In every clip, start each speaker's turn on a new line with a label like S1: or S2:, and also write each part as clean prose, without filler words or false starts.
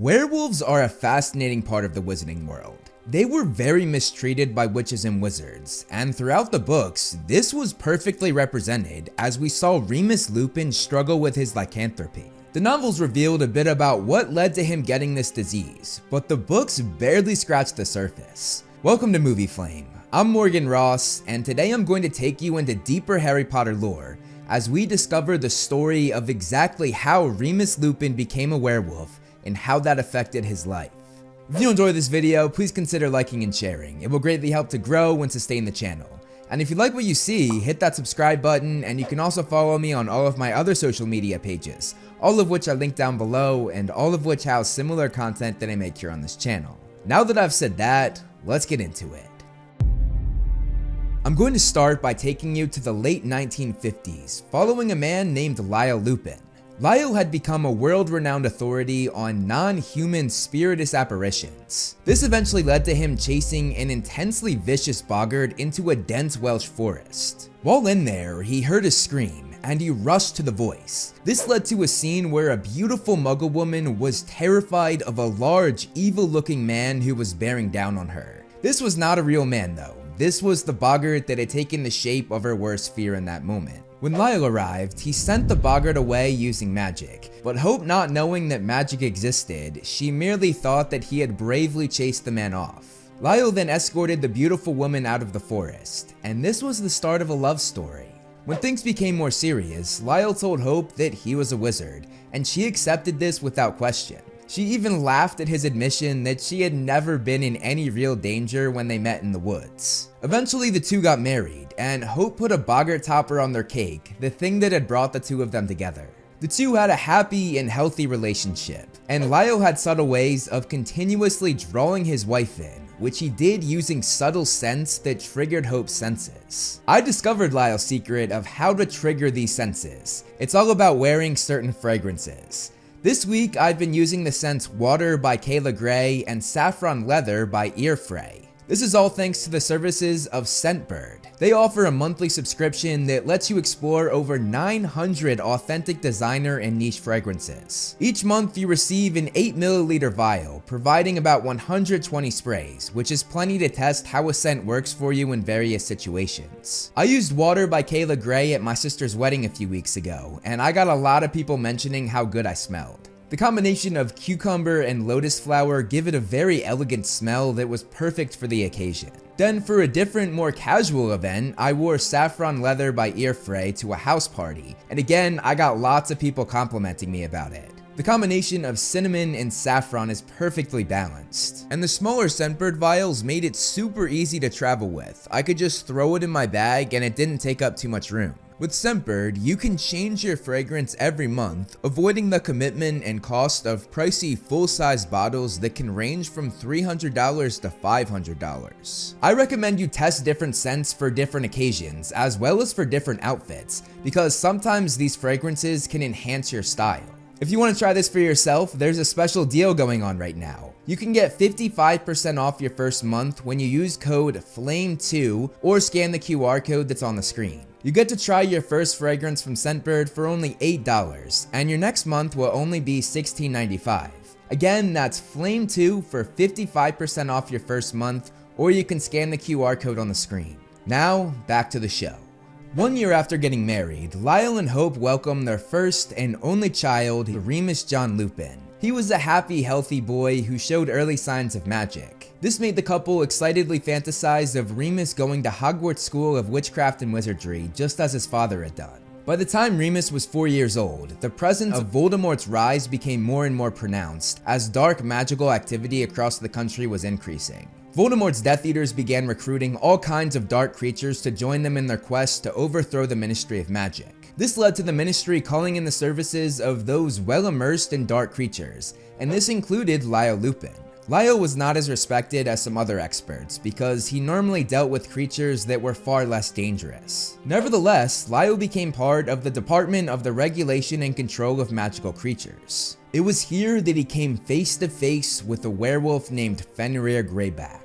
S1: Werewolves are a fascinating part of the wizarding world. They were very mistreated by witches and wizards, and throughout the books, this was perfectly represented as we saw Remus Lupin struggle with his lycanthropy. The novels revealed a bit about what led to him getting this disease, but the books barely scratched the surface. Welcome to Movie Flame. I'm Morgan Ross, and today I'm going to take you into deeper Harry Potter lore as we discover the story of exactly how Remus Lupin became a werewolf and how that affected his life. If you enjoyed this video, please consider liking and sharing. It will greatly help to grow and sustain the channel. And if you like what you see, hit that subscribe button, and you can also follow me on all of my other social media pages, all of which are linked down below and all of which house similar content that I make here on this channel. Now that I've said that, let's get into it. I'm going to start by taking you to the late 1950s, following a man named Lyall Lupin. Lyall had become a world-renowned authority on non-human spiritus apparitions. This eventually led to him chasing an intensely vicious boggart into a dense Welsh forest. While in there, he heard a scream, and he rushed to the voice. This led to a scene where a beautiful muggle woman was terrified of a large, evil-looking man who was bearing down on her. This was not a real man though. This was the boggart that had taken the shape of her worst fear in that moment. When Lyall arrived, he sent the boggart away using magic, but Hope, not knowing that magic existed, she merely thought that he had bravely chased the man off. Lyall then escorted the beautiful woman out of the forest, and this was the start of a love story. When things became more serious, Lyall told Hope that he was a wizard, and she accepted this without question. She even laughed at his admission that she had never been in any real danger when they met in the woods. Eventually, the two got married, and Hope put a boggart topper on their cake, the thing that had brought the two of them together. The two had a happy and healthy relationship, and Lyall had subtle ways of continuously drawing his wife in, which he did using subtle scents that triggered Hope's senses. I discovered Lyall's secret of how to trigger these senses. It's all about wearing certain fragrances. This week, I've been using the scents Water by Kayla Gray and Saffron Leather by Earfray. This is all thanks to the services of Scentbird. They offer a monthly subscription that lets you explore over 900 authentic designer and niche fragrances. Each month you receive an 8 milliliter vial, providing about 120 sprays, which is plenty to test how a scent works for you in various situations. I used Water by Kayla Gray at my sister's wedding a few weeks ago, and I got a lot of people mentioning how good I smelled. The combination of cucumber and lotus flower give it a very elegant smell that was perfect for the occasion. Then for a different, more casual event, I wore Saffron Leather by Earfray to a house party, and again, I got lots of people complimenting me about it. The combination of cinnamon and saffron is perfectly balanced, and the smaller Scentbird vials made it super easy to travel with. I could just throw it in my bag and it didn't take up too much room. With Scentbird, you can change your fragrance every month, avoiding the commitment and cost of pricey full-size bottles that can range from $300 to $500. I recommend you test different scents for different occasions, as well as for different outfits, because sometimes these fragrances can enhance your style. If you want to try this for yourself, there's a special deal going on right now. You can get 55% off your first month when you use code FLAME2 or scan the QR code that's on the screen. You get to try your first fragrance from Scentbird for only $8, and your next month will only be $16.95. Again, that's FLAME2 for 55% off your first month, or you can scan the QR code on the screen. Now, back to the show. 1 year after getting married, Lyall and Hope welcomed their first and only child, Remus John Lupin. He was a happy, healthy boy who showed early signs of magic. This made the couple excitedly fantasize of Remus going to Hogwarts School of Witchcraft and Wizardry, just as his father had done. By the time Remus was 4 years old, the presence of Voldemort's rise became more and more pronounced, as dark magical activity across the country was increasing. Voldemort's Death Eaters began recruiting all kinds of dark creatures to join them in their quest to overthrow the Ministry of Magic. This led to the Ministry calling in the services of those well immersed in dark creatures, and this included Lyall Lupin. Lyall was not as respected as some other experts because he normally dealt with creatures that were far less dangerous. Nevertheless, Lyall became part of the Department of the Regulation and Control of Magical Creatures. It was here that he came face to face with a werewolf named Fenrir Greyback.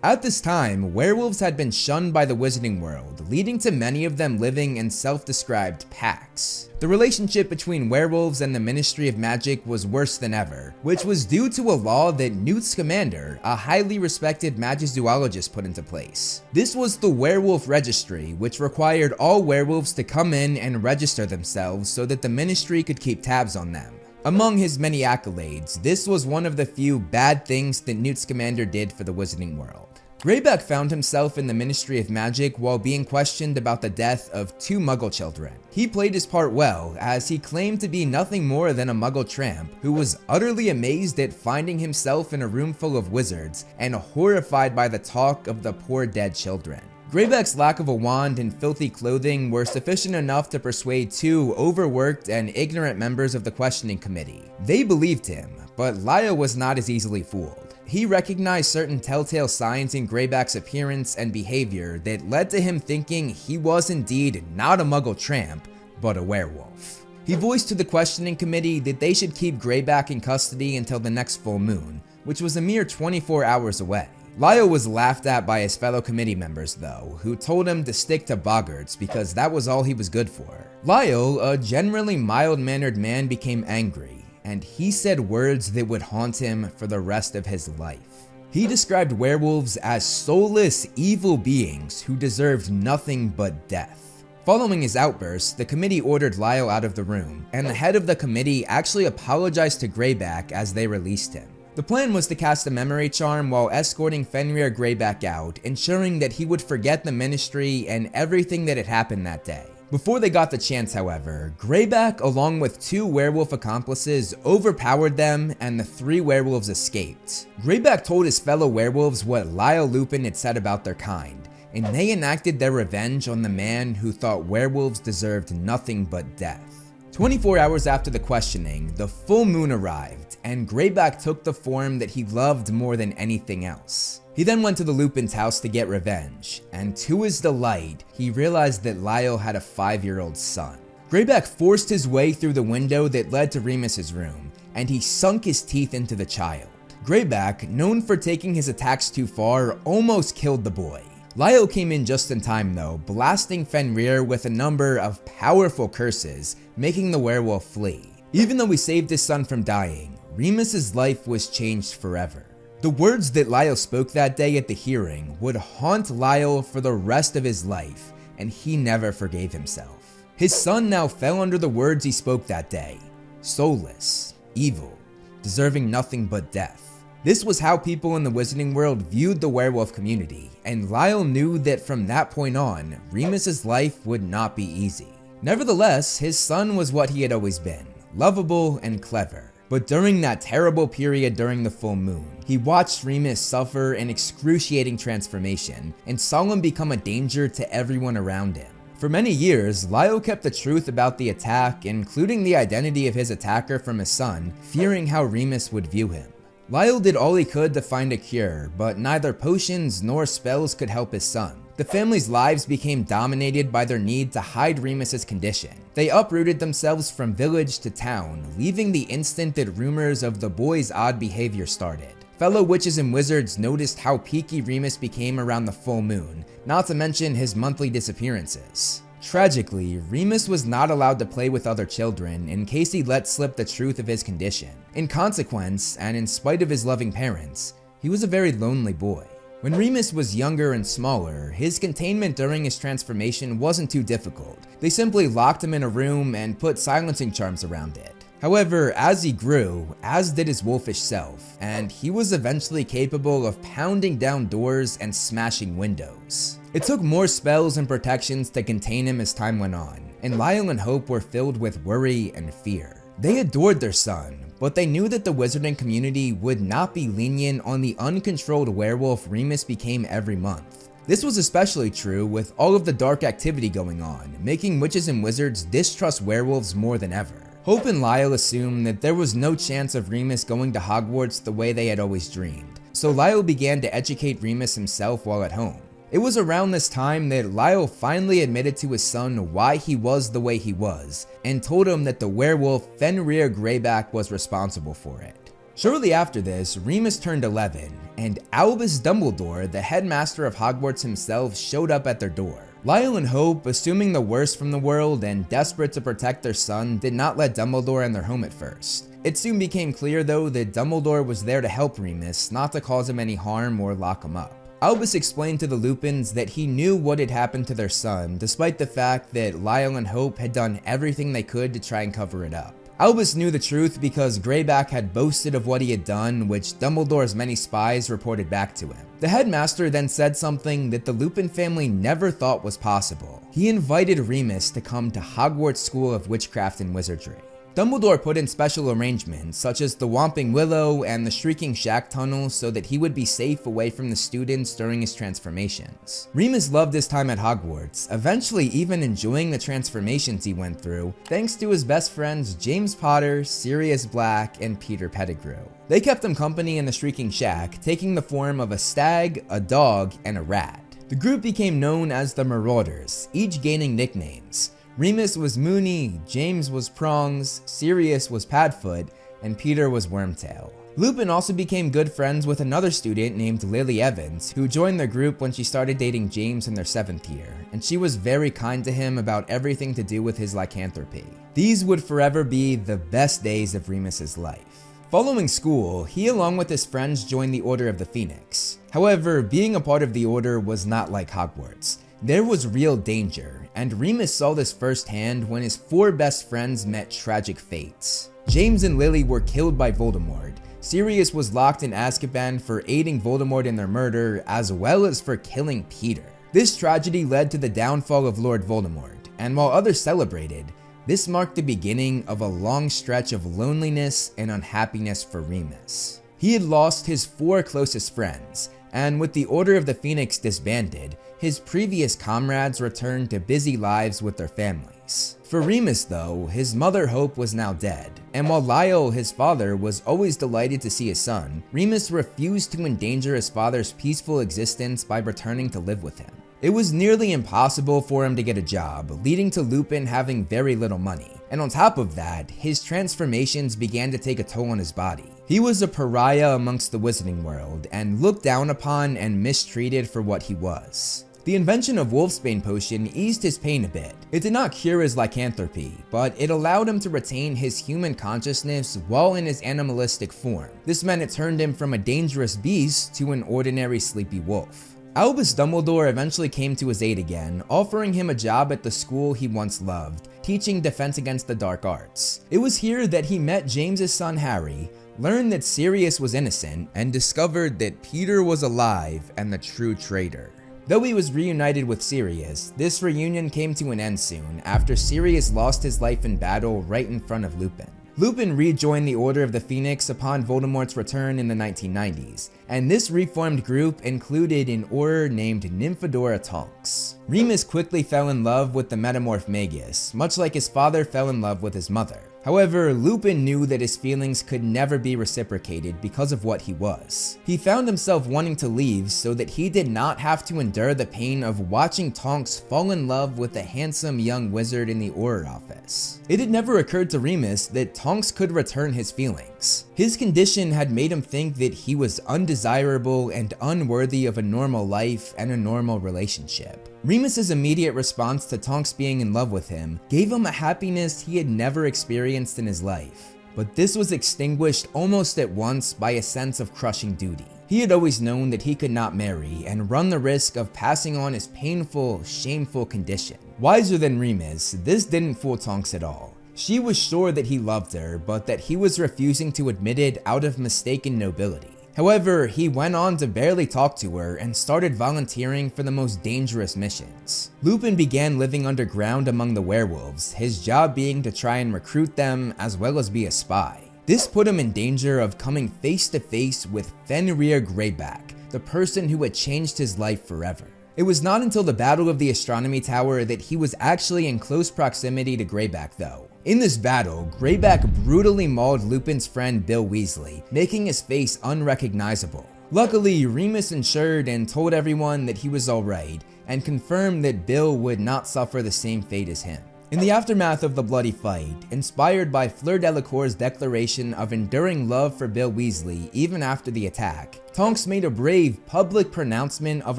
S1: At this time, werewolves had been shunned by the Wizarding World, leading to many of them living in self-described packs. The relationship between werewolves and the Ministry of Magic was worse than ever, which was due to a law that Newt Scamander, a highly respected magizoologist, put into place. This was the Werewolf Registry, which required all werewolves to come in and register themselves so that the Ministry could keep tabs on them. Among his many accolades, this was one of the few bad things that Newt Scamander did for the Wizarding World. Greyback found himself in the Ministry of Magic while being questioned about the death of 2 Muggle children. He played his part well, as he claimed to be nothing more than a Muggle tramp who was utterly amazed at finding himself in a room full of wizards and horrified by the talk of the poor dead children. Greyback's lack of a wand and filthy clothing were sufficient enough to persuade 2 overworked and ignorant members of the questioning committee. They believed him, but Lyall was not as easily fooled. He recognized certain telltale signs in Greyback's appearance and behavior that led to him thinking he was indeed not a Muggle tramp, but a werewolf. He voiced to the questioning committee that they should keep Greyback in custody until the next full moon, which was a mere 24 hours away. Lyall was laughed at by his fellow committee members though, who told him to stick to boggarts because that was all he was good for. Lyall, a generally mild-mannered man, became angry, and he said words that would haunt him for the rest of his life. He described werewolves as soulless, evil beings who deserved nothing but death. Following his outburst, the committee ordered Lyall out of the room, and the head of the committee actually apologized to Greyback as they released him. The plan was to cast a memory charm while escorting Fenrir Greyback out, ensuring that he would forget the Ministry and everything that had happened that day. Before they got the chance, however, Greyback, along with 2 werewolf accomplices, overpowered them and the 3 werewolves escaped. Greyback told his fellow werewolves what Lyall Lupin had said about their kind, and they enacted their revenge on the man who thought werewolves deserved nothing but death. 24 hours after the questioning, the full moon arrived, and Greyback took the form that he loved more than anything else. He then went to the Lupin's house to get revenge, and to his delight, he realized that Lyall had a 5-year-old son. Greyback forced his way through the window that led to Remus's room, and he sunk his teeth into the child. Greyback, known for taking his attacks too far, almost killed the boy. Lyall came in just in time though, blasting Fenrir with a number of powerful curses, making the werewolf flee. Even though he saved his son from dying, Remus's life was changed forever. The words that Lyall spoke that day at the hearing would haunt Lyall for the rest of his life, and he never forgave himself. His son now fell under the words he spoke that day: soulless, evil, deserving nothing but death. This was how people in the Wizarding World viewed the werewolf community, and Lyall knew that from that point on, Remus's life would not be easy. Nevertheless, his son was what he had always been: lovable and clever. But during that terrible period during the full moon, he watched Remus suffer an excruciating transformation and saw him become a danger to everyone around him. For many years, Lyall kept the truth about the attack, including the identity of his attacker, from his son, fearing how Remus would view him. Lyall did all he could to find a cure, but neither potions nor spells could help his son. The family's lives became dominated by their need to hide Remus's condition. They uprooted themselves from village to town, leaving the instant that rumors of the boy's odd behavior started. Fellow witches and wizards noticed how peaky Remus became around the full moon, not to mention his monthly disappearances. Tragically, Remus was not allowed to play with other children in case he let slip the truth of his condition. In consequence, and in spite of his loving parents, he was a very lonely boy. When Remus was younger and smaller, his containment during his transformation wasn't too difficult. They simply locked him in a room and put silencing charms around it. However, as he grew, as did his wolfish self, and he was eventually capable of pounding down doors and smashing windows. It took more spells and protections to contain him as time went on, and Lyall and Hope were filled with worry and fear. They adored their son, but they knew that the wizarding community would not be lenient on the uncontrolled werewolf Remus became every month. This was especially true with all of the dark activity going on, making witches and wizards distrust werewolves more than ever. Hope and Lyall assumed that there was no chance of Remus going to Hogwarts the way they had always dreamed, so Lyall began to educate Remus himself while at home. It was around this time that Lyall finally admitted to his son why he was the way he was, and told him that the werewolf Fenrir Greyback was responsible for it. Shortly after this, Remus turned 11, and Albus Dumbledore, the headmaster of Hogwarts himself, showed up at their door. Lyall and Hope, assuming the worst from the world and desperate to protect their son, did not let Dumbledore in their home at first. It soon became clear though that Dumbledore was there to help Remus, not to cause him any harm or lock him up. Albus explained to the Lupins that he knew what had happened to their son, despite the fact that Lyall and Hope had done everything they could to try and cover it up. Albus knew the truth because Greyback had boasted of what he had done, which Dumbledore's many spies reported back to him. The headmaster then said something that the Lupin family never thought was possible. He invited Remus to come to Hogwarts School of Witchcraft and Wizardry. Dumbledore put in special arrangements such as the Whomping Willow and the Shrieking Shack tunnel so that he would be safe away from the students during his transformations. Remus loved his time at Hogwarts, eventually even enjoying the transformations he went through, thanks to his best friends James Potter, Sirius Black, and Peter Pettigrew. They kept him company in the Shrieking Shack, taking the form of a stag, a dog, and a rat. The group became known as the Marauders, each gaining nicknames. Remus was Moony, James was Prongs, Sirius was Padfoot, and Peter was Wormtail. Lupin also became good friends with another student named Lily Evans, who joined their group when she started dating James in their 7th year, and she was very kind to him about everything to do with his lycanthropy. These would forever be the best days of Remus's life. Following school, he along with his friends joined the Order of the Phoenix. However, being a part of the Order was not like Hogwarts. There was real danger, and Remus saw this firsthand when his 4 best friends met tragic fates. James and Lily were killed by Voldemort. Sirius was locked in Azkaban for aiding Voldemort in their murder, as well as for killing Peter. This tragedy led to the downfall of Lord Voldemort, and while others celebrated, this marked the beginning of a long stretch of loneliness and unhappiness for Remus. He had lost his 4 closest friends, and with the Order of the Phoenix disbanded, his previous comrades returned to busy lives with their families. For Remus though, his mother Hope was now dead, and while Lyall, his father, was always delighted to see his son, Remus refused to endanger his father's peaceful existence by returning to live with him. It was nearly impossible for him to get a job, leading to Lupin having very little money, and on top of that, his transformations began to take a toll on his body. He was a pariah amongst the wizarding world, and looked down upon and mistreated for what he was. The invention of Wolfsbane potion eased his pain a bit. It did not cure his lycanthropy, but it allowed him to retain his human consciousness while in his animalistic form. This meant it turned him from a dangerous beast to an ordinary sleepy wolf. Albus Dumbledore eventually came to his aid again, offering him a job at the school he once loved, teaching Defense Against the Dark Arts. It was here that he met James's son Harry, learned that Sirius was innocent, and discovered that Peter was alive and the true traitor. Though he was reunited with Sirius, this reunion came to an end soon after Sirius lost his life in battle right in front of Lupin. Lupin rejoined the Order of the Phoenix upon Voldemort's return in the 1990s, and this reformed group included an Order named Nymphadora Tonks. Remus quickly fell in love with the Metamorph Magus, much like his father fell in love with his mother. However, Lupin knew that his feelings could never be reciprocated because of what he was. He found himself wanting to leave so that he did not have to endure the pain of watching Tonks fall in love with a handsome young wizard in the Auror office. It had never occurred to Remus that Tonks could return his feelings. His condition had made him think that he was undesirable and unworthy of a normal life and a normal relationship. Remus's immediate response to Tonks being in love with him gave him a happiness he had never experienced in his life. But this was extinguished almost at once by a sense of crushing duty. He had always known that he could not marry and run the risk of passing on his painful, shameful condition. Wiser than Remus, this didn't fool Tonks at all. She was sure that he loved her, but that he was refusing to admit it out of mistaken nobility. However, he went on to barely talk to her and started volunteering for the most dangerous missions. Lupin began living underground among the werewolves, his job being to try and recruit them as well as be a spy. This put him in danger of coming face to face with Fenrir Greyback, the person who had changed his life forever. It was not until the Battle of the Astronomy Tower that he was actually in close proximity to Greyback though. In this battle, Greyback brutally mauled Lupin's friend Bill Weasley, making his face unrecognizable. Luckily, Remus ensured and told everyone that he was alright, and confirmed that Bill would not suffer the same fate as him. In the aftermath of the bloody fight, inspired by Fleur Delacour's declaration of enduring love for Bill Weasley even after the attack, Tonks made a brave public pronouncement of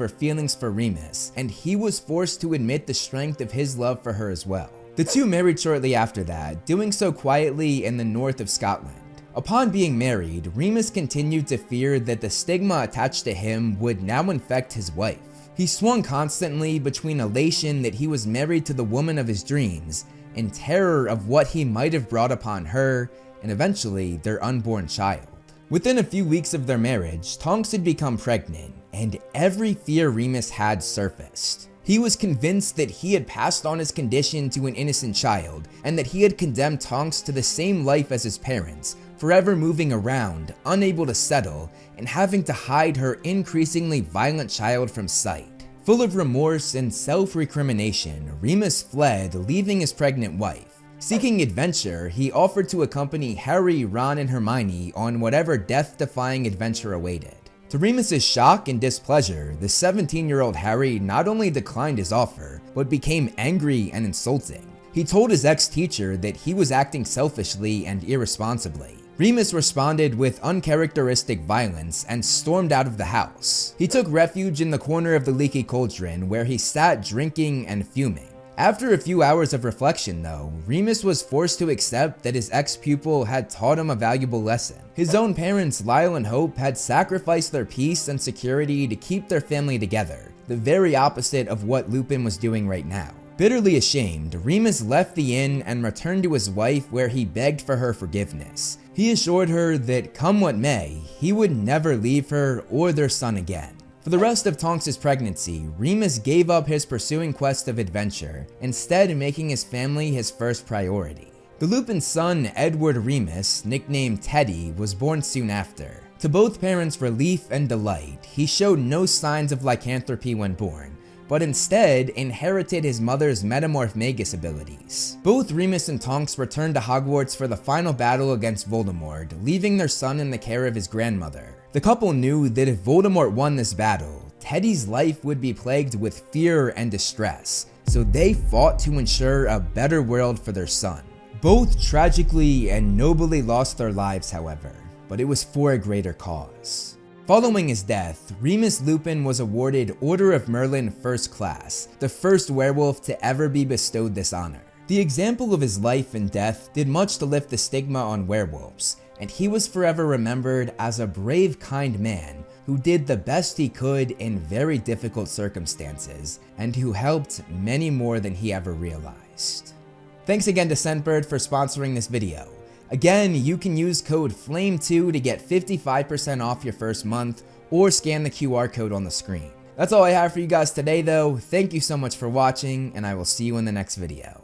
S1: her feelings for Remus, and he was forced to admit the strength of his love for her as well. The two married shortly after that, doing so quietly in the north of Scotland. Upon being married, Remus continued to fear that the stigma attached to him would now infect his wife. He swung constantly between elation that he was married to the woman of his dreams and terror of what he might have brought upon her and eventually their unborn child. Within a few weeks of their marriage, Tonks had become pregnant and every fear Remus had surfaced. He was convinced that he had passed on his condition to an innocent child and that he had condemned Tonks to the same life as his parents, forever moving around, unable to settle, and having to hide her increasingly violent child from sight. Full of remorse and self-recrimination, Remus fled, leaving his pregnant wife. Seeking adventure, he offered to accompany Harry, Ron, and Hermione on whatever death-defying adventure awaited. To Remus's shock and displeasure, the 17-year-old Harry not only declined his offer, but became angry and insulting. He told his ex-teacher that he was acting selfishly and irresponsibly. Remus responded with uncharacteristic violence and stormed out of the house. He took refuge in the corner of the leaky cauldron where he sat drinking and fuming. After a few hours of reflection though, Remus was forced to accept that his ex-pupil had taught him a valuable lesson. His own parents, Lyall and Hope, had sacrificed their peace and security to keep their family together, the very opposite of what Lupin was doing right now. Bitterly ashamed, Remus left the inn and returned to his wife where he begged for her forgiveness. He assured her that come what may, he would never leave her or their son again. For the rest of Tonks' pregnancy, Remus gave up his pursuing quest of adventure, instead making his family his first priority. The Lupin's son, Edward Remus, nicknamed Teddy, was born soon after. To both parents' relief and delight, he showed no signs of lycanthropy when born, but instead inherited his mother's metamorph magus abilities. Both Remus and Tonks returned to Hogwarts for the final battle against Voldemort, leaving their son in the care of his grandmother. The couple knew that if Voldemort won this battle, Teddy's life would be plagued with fear and distress, so they fought to ensure a better world for their son. Both tragically and nobly lost their lives, however, but it was for a greater cause. Following his death, Remus Lupin was awarded Order of Merlin First Class, the first werewolf to ever be bestowed this honor. The example of his life and death did much to lift the stigma on werewolves, and he was forever remembered as a brave, kind man who did the best he could in very difficult circumstances, and who helped many more than he ever realized. Thanks again to Scentbird for sponsoring this video. Again, you can use code FLAME2 to get 55% off your first month, or scan the QR code on the screen. That's all I have for you guys today though. Thank you so much for watching, and I will see you in the next video.